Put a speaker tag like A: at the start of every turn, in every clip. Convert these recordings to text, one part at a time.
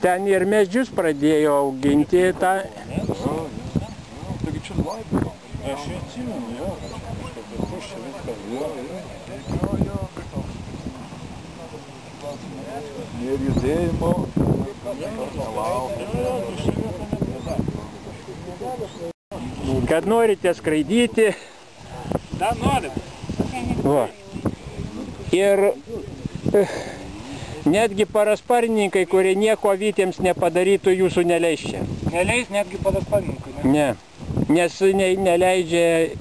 A: Ten ir medžius pradėjo auginti tą.
B: Taigi čia laipino. Aš čia atsimenu, jo, kažkas čia viskas. Jo. Ir judėjimo.
A: Kad norite skraidyti.
C: Da, norim.
A: Va. Ir netgi parasparnininkai, kurie nieko avytėms nepadarytų, jūsų neleis čia.
C: Neleis netgi parasparnininkai.
A: Ne, nes neleidžia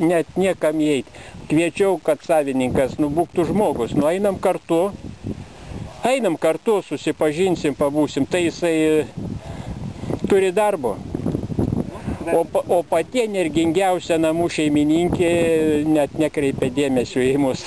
A: net niekam įeiti. Kviečiau, kad savininkas nubūktų žmogus. Nu, einam kartu, susipažinsim, pabūsim. Tai jisai turi darbo. O pati energingiausia namų šeimininkė net nekreipia dėmesio į mus.